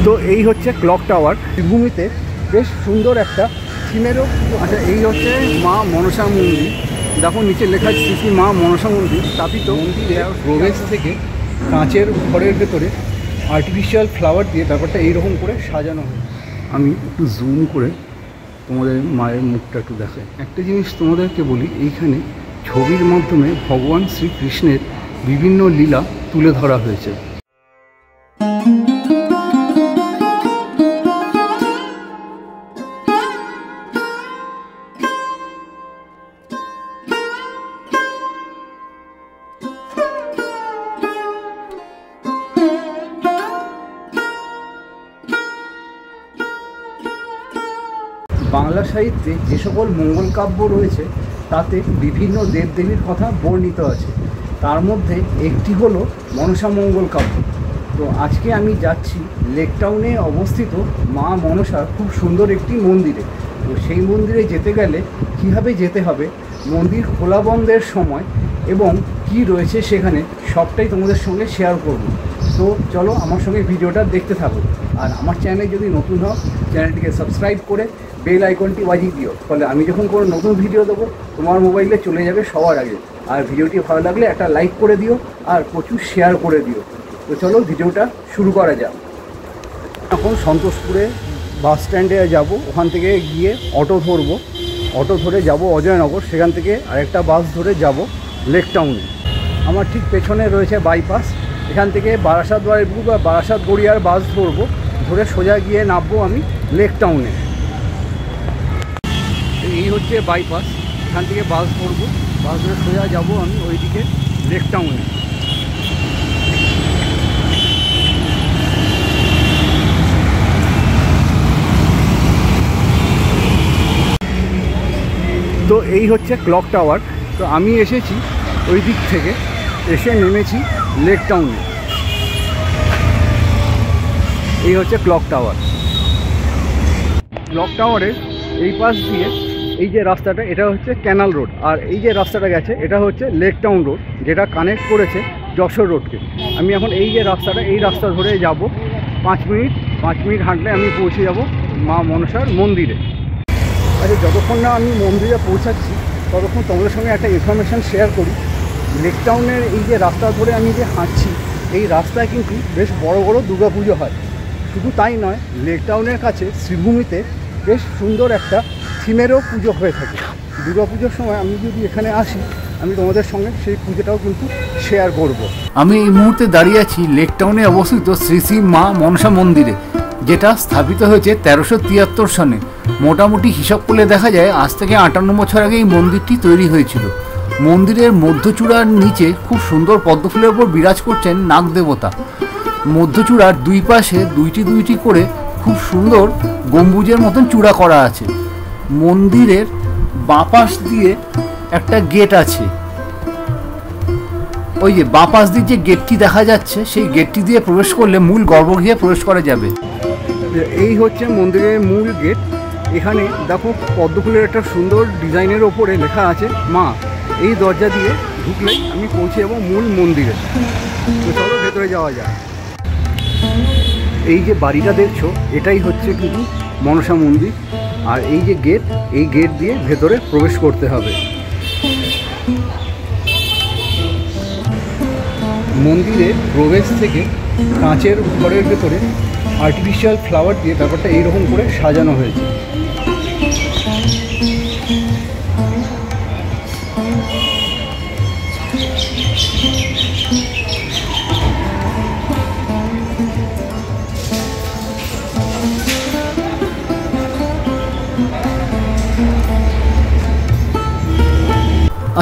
তো এই হচ্ছে ক্লক টাওয়ার। বীরভূমিতে বেশ সুন্দর একটা থিমেরও। আচ্ছা, এই হচ্ছে মা মনসা মন্দির। দেখো নিচে লেখা আছে শ্রী মা মনসা মন্দির। স্থাপিত মন্দিরে প্রবেশ থেকে কাঁচের ঘরের ভেতরে আর্টিফিশিয়াল ফ্লাওয়ার দিয়ে ব্যাপারটা এইরকম করে সাজানো হয়। আমি একটু জুম করে তোমাদের মায়ের মুখটা একটু দেখাই। একটা জিনিস তোমাদেরকে বলি, এইখানে ছবির মাধ্যমে ভগবান শ্রীকৃষ্ণের বিভিন্ন লীলা তুলে ধরা হয়েছে। বাংলা সাহিত্যে যে সকল মঙ্গল কাব্য রয়েছে তাতে বিভিন্ন দেবদেবীর কথা বর্ণিত আছে। তার মধ্যে একটি হলো মনসা মঙ্গল কাব্য। তো আজকে আমি যাচ্ছি লেক টাউনে অবস্থিত মা মনসার খুব সুন্দর একটি মন্দিরে। তো সেই মন্দিরে যেতে গেলে কীভাবে যেতে হবে, মন্দির খোলা বন্ধের সময় এবং কি রয়েছে সেখানে সবটাই তোমাদের সঙ্গে শেয়ার করব। তো চলো আমার সঙ্গে ভিডিওটা দেখতে থাকো। আর আমার চ্যানেলে যদি নতুন হও, চ্যানেলটিকে সাবস্ক্রাইব করে বেল আইকনটি বাজিয়ে দিও, ফলে আমি যখন কোনো নতুন ভিডিও দেবো তোমার মোবাইলে চলে যাবে সবার আগে। আর ভিডিওটি ভালো লাগলে একটা লাইক করে দিও আর প্রচুর শেয়ার করে দিও। তো চলো ভিডিওটা শুরু করা যাক। এখন সন্তোষপুরে বাস স্ট্যান্ডে যাব, ওখান থেকে গিয়ে অটো ধরবো। অটো ধরে যাব অজয়নগর, সেখান থেকে আরেকটা বাস ধরে যাব লেক টাউনে। আমার ঠিক পেছনে রয়েছে বাইপাস। এখান থেকে বারাসাত বাড়িপুর বা বারাসাত গড়িয়ার বাস ধরবো, ধরে সোজা গিয়ে নামবো আমি লেক টাউনে। এই হচ্ছে বাইপাস, এখান থেকে বাস ধরবো, বাস ধরে সোজা যাব আমি ওইদিকে লেক টাউনে। তো এই হচ্ছে ক্লক টাওয়ার। তো আমি এসেছি ওই দিক থেকে, এসে নেমেছি লেক টাউনে। এই হচ্ছে ক্লক টাওয়ার। ক্লক টাওয়ারের এই পাশ দিয়ে এই যে রাস্তাটা, এটা হচ্ছে ক্যানাল রোড। আর এই যে রাস্তাটা গেছে এটা হচ্ছে লেক টাউন রোড, যেটা কানেক্ট করেছে যশোর রোডকে। আমি এখন এই যে রাস্তাটা, এই রাস্তা ধরে যাব। 5 মিনিট হাঁটলে আমি পৌঁছে যাব মা মনসার মন্দিরে। আচ্ছা, যতক্ষণ না আমি মন্দিরে পৌঁছাচ্ছি ততক্ষণ তোমাদের সঙ্গে একটা ইনফরমেশান শেয়ার করি। লেক টাউনের এই যে রাস্তা ধরে আমি যে হাঁটছি, এই রাস্তায় কিন্তু বেশ বড় বড় দুর্গাপুজো হয়। শুধু তাই নয়, লেক টাউনের কাছে শ্রীভূমিতে বেশ সুন্দর একটা থিমেরও পুজো হয়ে থাকে। দুর্গাপুজোর সময় আমি যদি এখানে আসি, আমি তোমাদের সঙ্গে সেই পুজোটাও কিন্তু শেয়ার করব। আমি এই মুহূর্তে দাঁড়িয়ে আছি লেক টাউনে অবস্থিত শ্রী শ্রী মা মনসা মন্দিরে, যেটা স্থাপিত হয়েছে 1373 সনে। মোটামুটি হিসাব করলে দেখা যায় আজ থেকে 58 বছর আগে এই মন্দিরটি তৈরি হয়েছিল। মন্দিরের মধ্যচূড়ার নিচে খুব সুন্দর পদ্মফুলের উপর বিরাজ করছেন নাগ দেবতা। মধ্যচূড়ার দুই পাশে দুইটি করে খুব সুন্দর গম্বুজের মতন চূড়া করা আছে। মন্দিরের বাঁ পাশ দিয়ে একটা গেট আছে। ওই যে বাঁ পাশ দিয়ে যে গেটটি দেখা যাচ্ছে, সেই গেটটি দিয়ে প্রবেশ করলে মূল গর্ভগৃহে প্রবেশ করা যাবে। এই হচ্ছে মন্দিরের মূল গেট। এখানে দেখো পদ্মফুলের একটা সুন্দর ডিজাইনের ওপরে লেখা আছে মা। এই দরজা দিয়ে ঢুকলেই আমি পৌঁছে যাবো মূল মন্দিরে। তো চলো ভেতরে যাওয়া যায়। এই যে বাড়িটা দেখছো, এটাই হচ্ছে কিন্তু মনসা মন্দির। আর এই যে গেট, এই গেট দিয়ে ভেতরে প্রবেশ করতে হবে। মন্দিরে প্রবেশ থেকে কাঁচের ঘরের ভেতরে আর্টিফিশিয়াল ফ্লাওয়ার দিয়ে ব্যাপারটা এইরকম করে সাজানো হয়েছে।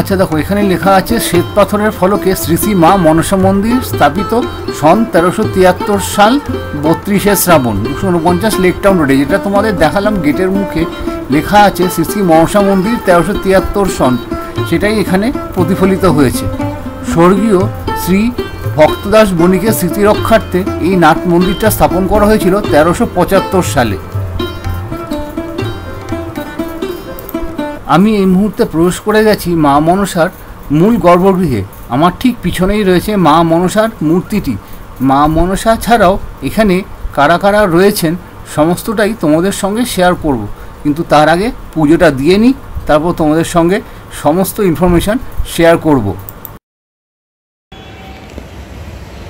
আচ্ছা দেখো, এখানে লেখা আছে শ্বেত পাথরের ফলকে শ্রী শ্রী মা মনসা মন্দির স্থাপিত সন 1373 সাল 32শে শ্রাবণ 249 লেক টাউন রোডে। যেটা তোমাদের দেখালাম গেটের মুখে লেখা আছে শ্রী শ্রী মনসা মন্দির 1373 সন, সেটাই এখানে প্রতিফলিত হয়েছে। স্বর্গীয় শ্রী ভক্তদাস বণিকের স্মৃতি রক্ষার্থে এই নাট মন্দিরটা স্থাপন করা হয়েছিল 1375 সালে। আমি এই মুহূর্তে প্রবেশ করে গেছি মা মনসার মূল গর্ভগৃহে। আমার ঠিক পিছনেই রয়েছে মা মনসার মূর্তিটি। মা মনসা ছাড়াও এখানে কারা কারা রয়েছেন সমস্তটাই তোমাদের সঙ্গে শেয়ার করব, কিন্তু তার আগে পুজোটা দিয়ে নিই, তারপর তোমাদের সঙ্গে সমস্ত ইনফরমেশান শেয়ার করব।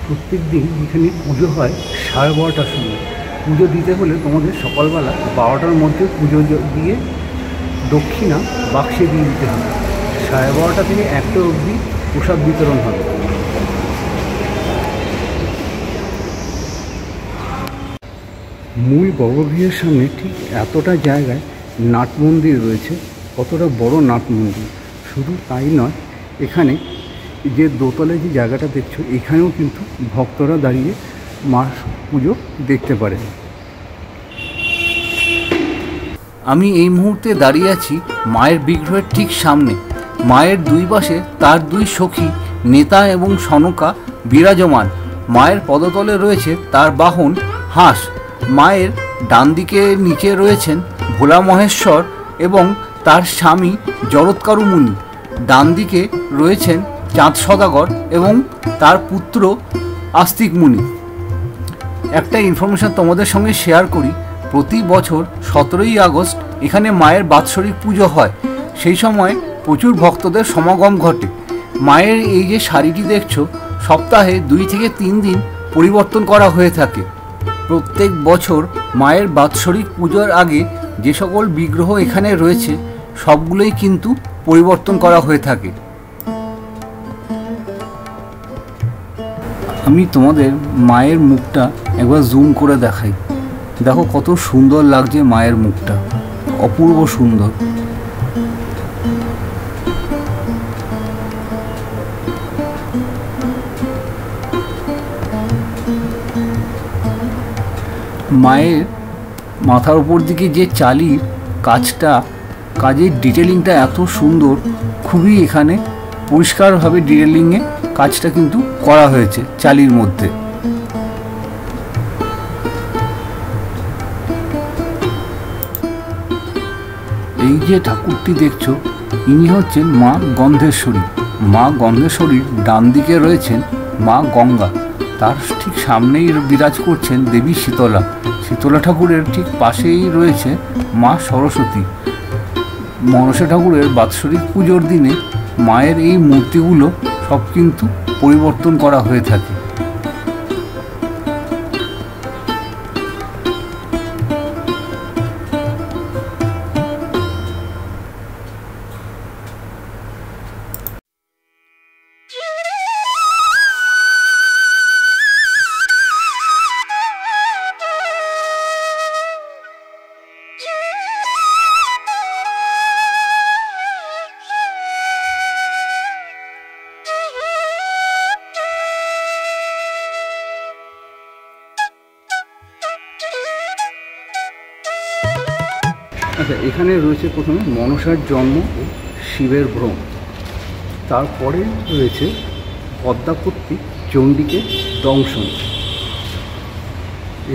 প্রত্যেক দিন এখানে পুজো হয় 12:30টার সময়। পুজো দিতে হলে তোমাদের সকালবেলা 12টার মধ্যে পুজো দিয়ে দক্ষিণা বাক্সে দিয়ে দিতে হবে। 12:30 থেকে 1টা অবধি প্রসাদ বিতরণ হবে। মূল গর্ভগৃহের সামনে ঠিক এতটা জায়গায় নাট মন্দির রয়েছে, কতটা বড় নাট মন্দির। শুধু তাই নয়, এখানে যে দোতলায় যে জায়গাটা দেখছো, এখানেও কিন্তু ভক্তরা দাঁড়িয়ে মা পুজো দেখতে পারে। আমি এই মুহূর্তে দাঁড়িয়ে আছি মায়ের বিগ্রহের ঠিক সামনে। মায়ের দুই পাশে তার দুই সখী নেতা এবং সনকা বিরাজমান। মায়ের পদতলে রয়েছে তার বাহন হাঁস। মায়ের ডান দিকে নিচে রয়েছেন ভোলা মহেশ্বর এবং তার স্বামী জরৎকারু মুনি। ডান দিকে রয়েছেন চাঁদ সদাগর এবং তার পুত্র আস্তিক মুনি। একটা ইনফরমেশান তোমাদের সঙ্গে শেয়ার করি। প্রতি বছর 17ই আগস্ট এখানে মায়ের বাৎসরিক পুজো হয়। সেই সময় প্রচুর ভক্তদের সমাগম ঘটে। মায়ের এই যে শাড়িটি দেখছো, সপ্তাহে 2 থেকে 3 দিন পরিবর্তন করা হয়ে থাকে। প্রত্যেক বছর মায়ের বাৎসরিক পুজোর আগে যে সকল বিগ্রহ এখানে রয়েছে সবগুলোই কিন্তু পরিবর্তন করা হয়ে থাকে। আমি তোমাদের মায়ের মুখটা একবার জুম করে দেখাই। দেখো কত সুন্দর লাগছে মায়ের মুখটা, অপূর্ব সুন্দর। মায়ের মাথার উপর দিকে যে চালির কাজের ডিটেলিংটা এত সুন্দর, খুবই এখানে পরিষ্কারভাবে ডিটেলিংয়ে কাজটা কিন্তু করা হয়েছে চালির মধ্যে। এই যে ঠাকুরটি দেখছো, ইনি হচ্ছেন মা গন্ধেশ্বরী। মা গন্ধেশ্বরীর ডান দিকে রয়েছেন মা গঙ্গা, তার ঠিক সামনেই বিরাজ করছেন দেবী শীতলা। শীতলা ঠাকুরের ঠিক পাশেই রয়েছে মা সরস্বতী। মনসা ঠাকুরের বাৎসরিক পুজোর দিনে মায়ের এই মূর্তিগুলো সব কিন্তু পরিবর্তন করা হয়ে থাকে। আচ্ছা, এখানে রয়েছে প্রথমে মনসার জন্ম ও শিবের ভ্রম, তারপরে রয়েছে পদ্মাপত্তি চণ্ডীকে দংশন,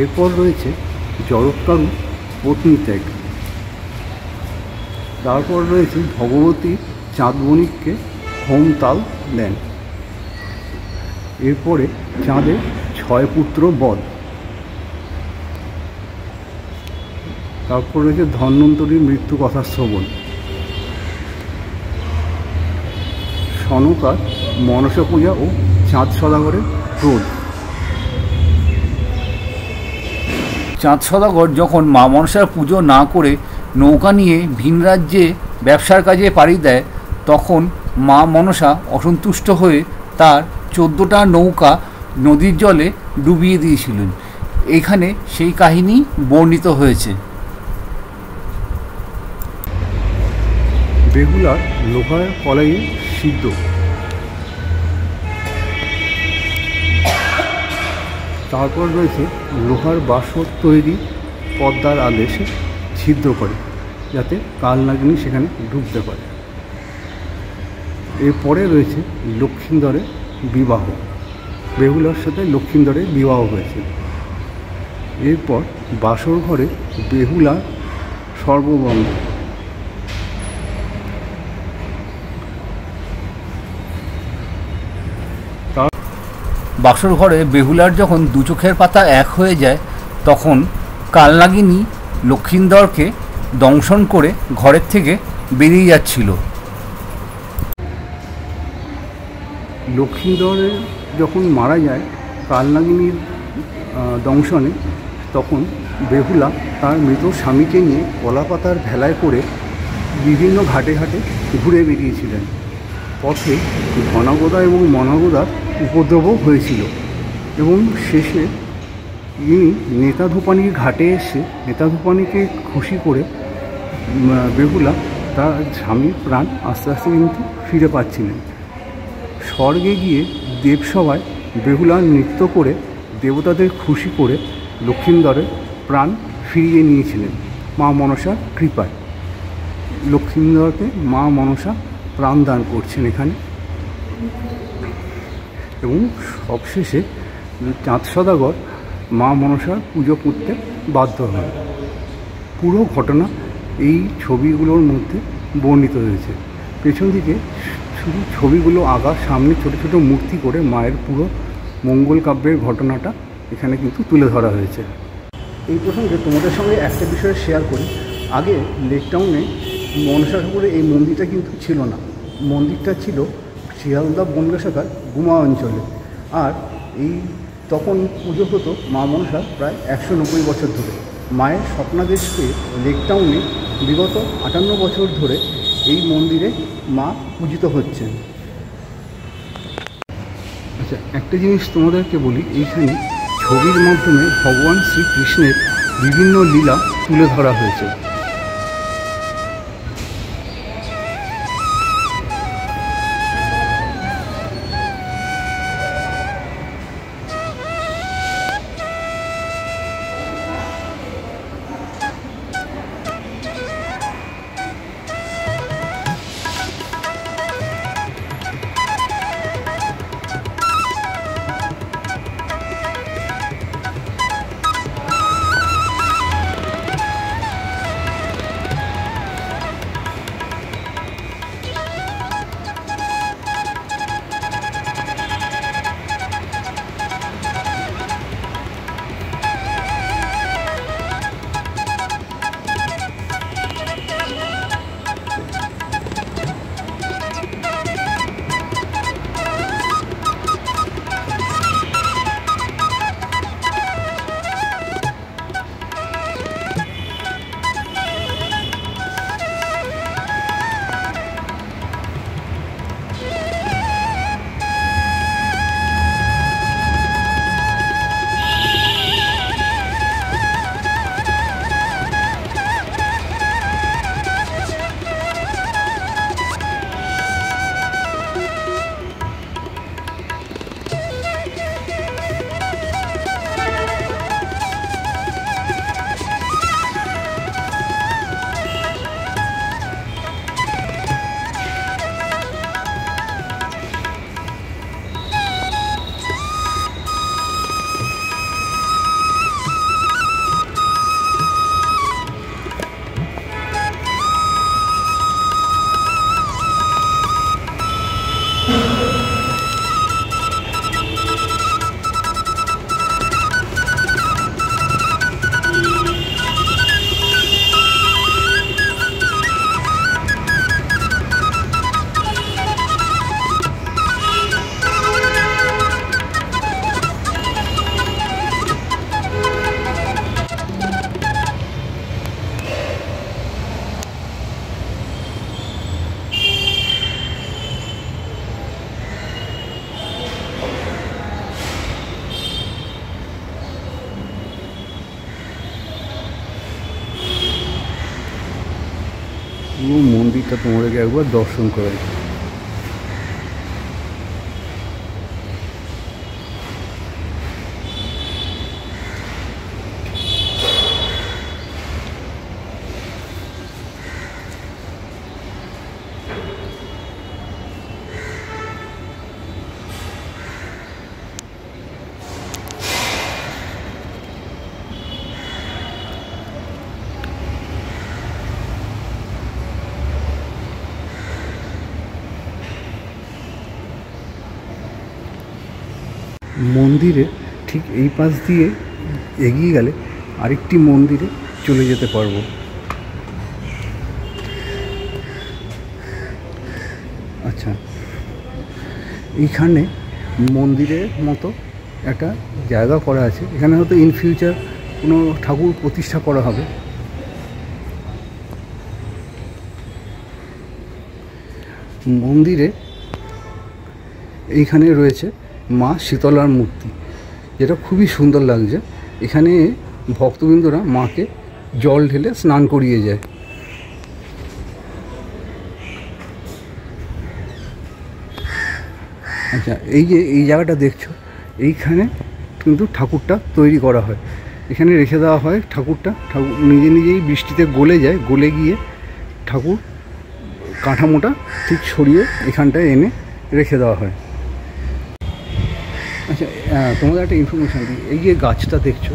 এরপর রয়েছে জরৎকারু পত্নী ত্যাগ, তারপর রয়েছে ভগবতী চাঁদবণিককে হোমতাল দেন, এরপরে চাঁদের 6 পুত্র বধ, তারপর রয়েছে ধন্বন্তরীর মৃত্যু কথা শ্রবণ, সনকার মনসা পূজা ও চাঁদ সদাগরের ক্রোধ। চাঁদ সদাগর যখন মা মনসার পুজো না করে নৌকা নিয়ে ভিন রাজ্যে ব্যবসার কাজে পাড়ি দেয়, তখন মা মনসা অসন্তুষ্ট হয়ে তার 14টা নৌকা নদীর জলে ডুবিয়ে দিয়েছিলেন। এখানে সেই কাহিনী বর্ণিত হয়েছে। বেহুলার লোহার কলাইয়ে সিদ্ধ, তারপর রয়েছে লোহার বাসর তৈরি পদ্মার আদেশে ছিদ্র করে যাতে কালনাগিনী সেখানে ঢুকতে পারে। এরপরে রয়েছে লক্ষিন্দরের বিবাহ, বেহুলার সাথে লক্ষিন্দরের বিবাহ হয়েছে। এরপর বাসর ঘরে বেহুলার সর্ববঙ্গ, বাসর ঘরে বেহুলার যখন 2 চোখের পাতা এক হয়ে যায়, তখন কালনাগিনী লক্ষিন্দরকে দংশন করে ঘরের থেকে বেরিয়ে যাচ্ছিল। লক্ষিন্দরের যখন মারা যায় কালনাগিনীর দংশনে, তখন বেহুলা তার মৃত স্বামীকে নিয়ে কলাপাতার ভেলায় করে বিভিন্ন ঘাটে ঘাটে ঘুরে বেরিয়েছিলেন। পথে ঘনাগোদা এবং মনাগোদার উপদ্রবও হয়েছিল এবং শেষে ইনি নেতাধোপানির ঘাটে এসে নেতাধোপানিকে খুশি করে বেহুলা তার স্বামীর প্রাণ আস্তে আস্তে কিন্তু ফিরে পাচ্ছিলেন। স্বর্গে গিয়ে দেবসভায় বেহুলা নৃত্য করে দেবতাদের খুশি করে লক্ষিন্দরের প্রাণ ফিরিয়ে নিয়েছিলেন মা মনসার কৃপায়। লক্ষিন্দরকে মা মনসা প্রাণ দান করছেন এখানে। এবং সবশেষে চাঁদ সদাগর মা মনসার পুজো করতে বাধ্য হয়। পুরো ঘটনা এই ছবিগুলোর মধ্যে বর্ণিত হয়েছে। পেছন দিকে শুধু ছবিগুলো আঁকা, সামনে ছোট ছোট মূর্তি করে মায়ের পুরো মঙ্গল কাব্যের ঘটনাটা এখানে কিন্তু তুলে ধরা হয়েছে। এই প্রসঙ্গে তোমাদের সঙ্গে একটা বিষয় শেয়ার করি। আগে লেক টাউনে মনসা ঠাকুরের এই মন্দিরটা কিন্তু ছিল না। মন্দিরটা ছিল শিয়ালদা বনগা শাখার গুমা অঞ্চলে। আর এই তখন পুজো হতো মা মনসা প্রায় 190 বছর ধরে। মায়ের স্বপ্নাদেশ পেয়ে লেক টাউনে বিগত 58 বছর ধরে এই মন্দিরে মা পূজিত হচ্ছেন। আচ্ছা, একটা জিনিস তোমাদেরকে বলি, এইখানে ছবির মাধ্যমে ভগবান শ্রীকৃষ্ণের বিভিন্ন লীলা তুলে ধরা হয়েছে। পুরো মন্দিরটা তোমাদেরকে একবার দর্শন করাই। মন্দিরে ঠিক এই পাশ দিয়ে এগিয়ে গেলে আরেকটি মন্দিরে চলে যেতে পারবো। আচ্ছা, এইখানে মন্দিরের মতো একটা জায়গা করা আছে, এখানে হয়তো ইন ফিউচার কোনো ঠাকুর প্রতিষ্ঠা করা হবে। মন্দিরে এইখানে রয়েছে মা শীতলার মূর্তি, যেটা খুবই সুন্দর লাগছে। এখানে ভক্তবৃন্দরা মাকে জল ঢেলে স্নান করিয়ে যায়। আচ্ছা, এই যে এই জায়গাটা দেখছো, এইখানে কিন্তু ঠাকুরটা তৈরি করা হয়, এখানে রেখে দেওয়া হয় ঠাকুরটা। ঠাকুর নিজে নিজেই বৃষ্টিতে গলে যায়, গলে গিয়ে ঠাকুর কাঠামোটা ঠিক সরিয়ে এখানটায় এনে রেখে দেওয়া হয়। আচ্ছা, তোমাদের একটা ইনফরমেশান দিই, এই যে গাছটা দেখছো,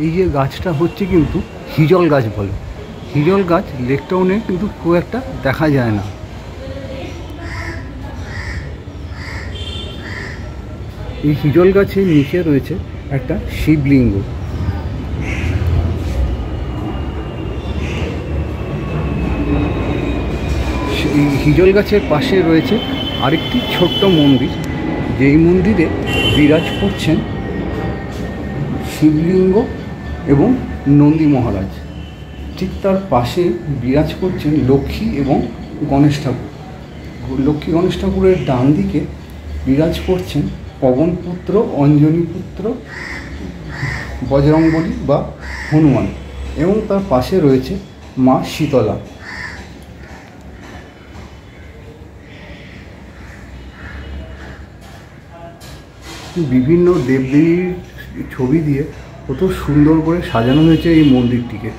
এই যে গাছটা হচ্ছে কিন্তু হিজল গাছ বলে। হিজল গাছ লেক টাউনে কিন্তু খুব একটা দেখা যায় না। এই হিজল গাছের নিচে রয়েছে একটা শিবলিঙ্গ। এই হিজল গাছের পাশে রয়েছে আরেকটি ছোট্ট মন্দির, যেই মন্দিরে বিরাজ করছেন শিবলিঙ্গ এবং নন্দী মহারাজ। ঠিক তার পাশে বিরাজ করছেন লক্ষ্মী এবং গণেশ ঠাকুর। লক্ষ্মী গণেশ ঠাকুরের ডান দিকে বিরাজ করছেন পবনপুত্র, অঞ্জনীপুত্র, বজরংবলী বা হনুমান, এবং তার পাশে রয়েছে মা শীতলা। বিভিন্ন দেবদেবীর ছবি দিয়ে কত সুন্দর করে সাজানো হয়েছে এই মন্দিরটিকে।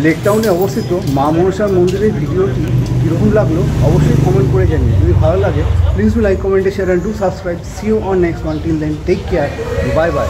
লেক টাউনে অবস্থিত মা মনসার মন্দিরের ভিডিওটি কীরকম লাগলো অবশ্যই কমেন্ট করে জানিয়ে। যদি ভালো লাগে please do like, comment, share and do subscribe. See you on next one. Till then take care, bye by.